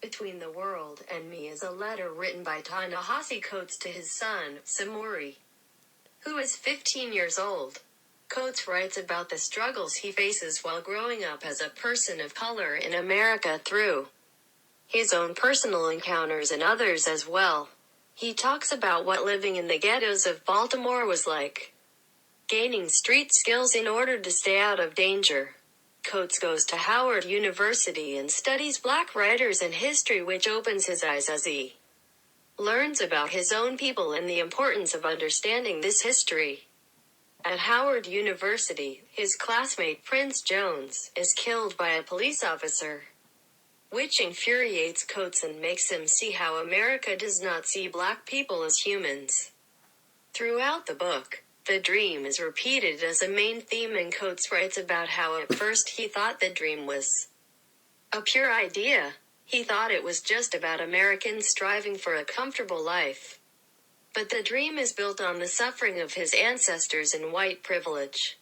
Between the World and Me is a letter written by Ta-Nehisi Coates to his son, Samori, who is 15 years old. Coates writes about the struggles he faces while growing up as a person of color in America through his own personal encounters and others as well. He talks about what living in the ghettos of Baltimore was like, gaining street skills in order to stay out of danger. Coates goes to Howard University and studies black writers and history, which opens his eyes as he learns about his own people and the importance of understanding this history. At Howard University, his classmate Prince Jones is killed by a police officer, which infuriates Coates and makes him see how America does not see black people as humans. Throughout the book, the dream is repeated as a main theme, and Coates writes about how at first he thought the dream was a pure idea. He thought it was just about Americans striving for a comfortable life. But the dream is built on the suffering of his ancestors and white privilege.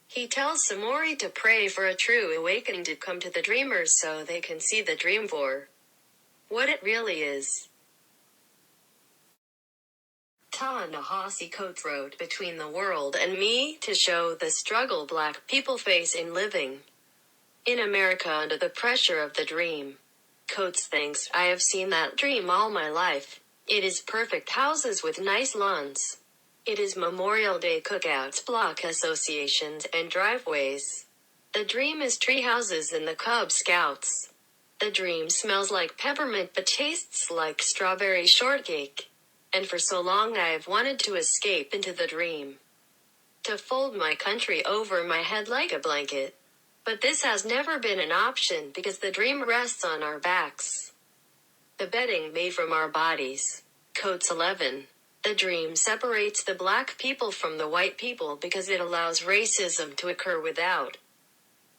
He tells Samori to pray for a true awakening to come to the dreamers so they can see the dream for what it really is. Ta-Nehisi Coates wrote Between the World and Me to show the struggle black people face in living in America under the pressure of the dream. Coates thinks, I have seen that dream all my life. It is perfect houses with nice lawns. It is Memorial Day cookouts, block associations, and driveways. The dream is tree houses and the Cub Scouts. The dream smells like peppermint but tastes like strawberry shortcake. And for so long I have wanted to escape into the dream, to fold my country over my head like a blanket. But this has never been an option because the dream rests on our backs, the bedding made from our bodies. Coates 11. The dream separates the black people from the white people because it allows racism to occur without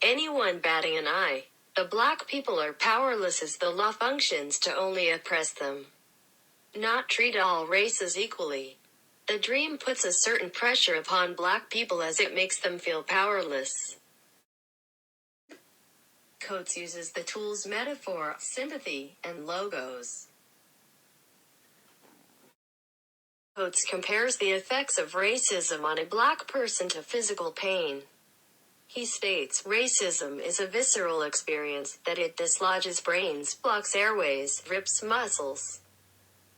anyone batting an eye. The black people are powerless as the law functions to only oppress them, not treat all races equally. The dream puts a certain pressure upon black people as it makes them feel powerless. Coates uses the tools metaphor, sympathy, and logos. Coates compares the effects of racism on a black person to physical pain. He states, racism is a visceral experience, that it dislodges brains, blocks airways, rips muscles,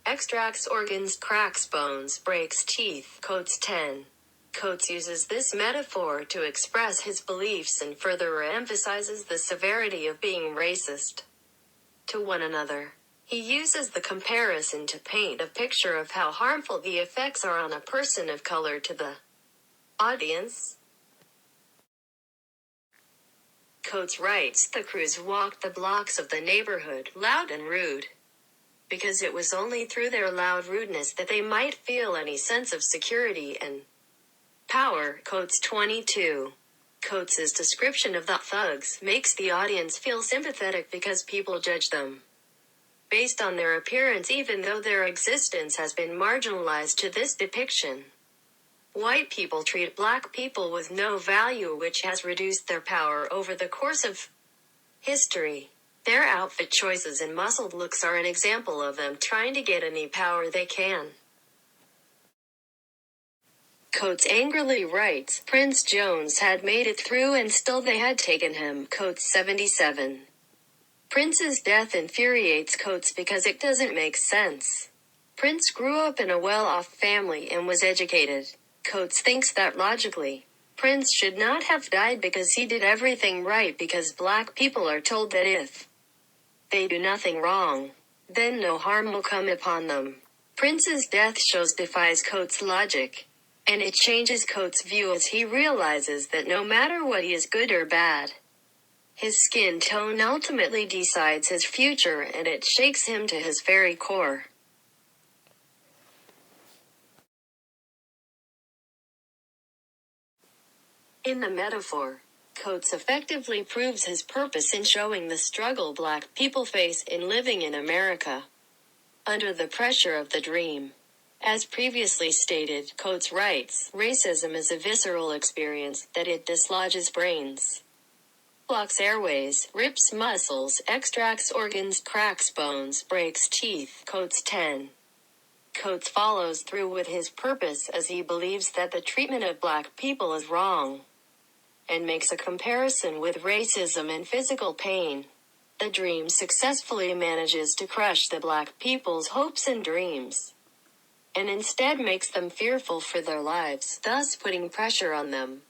extracts organs, cracks bones, breaks teeth. Coates 10. Coates uses this metaphor to express his beliefs and further emphasizes the severity of being racist to one another. He uses the comparison to paint a picture of how harmful the effects are on a person of color to the audience. Coates writes, the crews walked the blocks of the neighborhood, loud and rude, because it was only through their loud rudeness that they might feel any sense of security and power. Coates 22. Coates' description of the thugs makes the audience feel sympathetic because people judge them based on their appearance even though their existence has been marginalized to this depiction. White people treat black people with no value, which has reduced their power over the course of history. Their outfit choices and muscled looks are an example of them trying to get any power they can. Coates angrily writes, Prince Jones had made it through and still they had taken him. Coates 77. Prince's death infuriates Coates because it doesn't make sense. Prince grew up in a well-off family and was educated. Coates thinks that logically, Prince should not have died because he did everything right, because black people are told that if they do nothing wrong, then no harm will come upon them. Prince's death defies Coates' logic, and it changes Coates' view as he realizes that no matter what he is good or bad, his skin tone ultimately decides his future, and it shakes him to his very core. In the metaphor, Coates effectively proves his purpose in showing the struggle black people face in living in America under the pressure of the dream. As previously stated, Coates writes, racism is a visceral experience, that it dislodges brains, blocks airways, rips muscles, extracts organs, cracks bones, breaks teeth. Coates 10. Coates follows through with his purpose as he believes that the treatment of black people is wrong, and makes a comparison with racism and physical pain. The Dream successfully manages to crush the black people's hopes and dreams, and instead makes them fearful for their lives, thus putting pressure on them.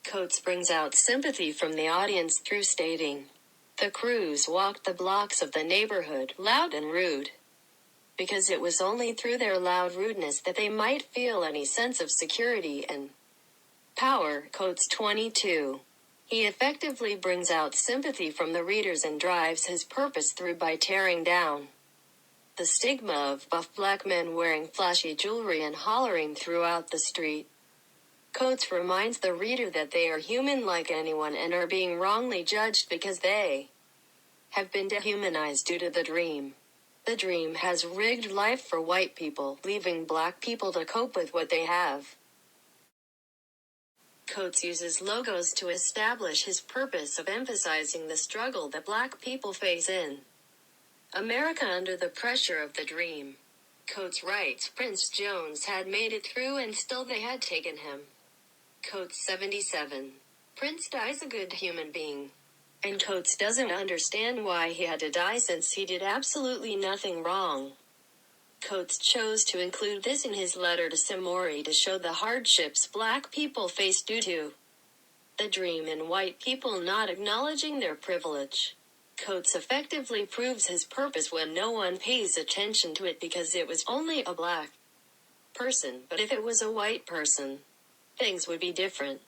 Coates brings out sympathy from the audience through stating, "The crews walked the blocks of the neighborhood, loud and rude, because it was only through their loud rudeness that they might feel any sense of security and power." Coates 22. He effectively brings out sympathy from the readers and drives his purpose through by tearing down the stigma of buff black men wearing flashy jewelry and hollering throughout the street. Coates reminds the reader that they are human like anyone and are being wrongly judged because they have been dehumanized due to the Dream. The Dream has rigged life for white people, leaving black people to cope with what they have. Coates uses logos to establish his purpose of emphasizing the struggle that black people face in America under the pressure of the Dream. Coates writes, "Prince Jones had made it through and still they had taken him." Coates 77. Prince dies a good human being, and Coates doesn't understand why he had to die since he did absolutely nothing wrong. Coates chose to include this in his letter to Samori to show the hardships black people face due to the Dream and white people not acknowledging their privilege. Coates effectively proves his purpose when no one pays attention to it because it was only a black person, but if it was a white person, things would be different.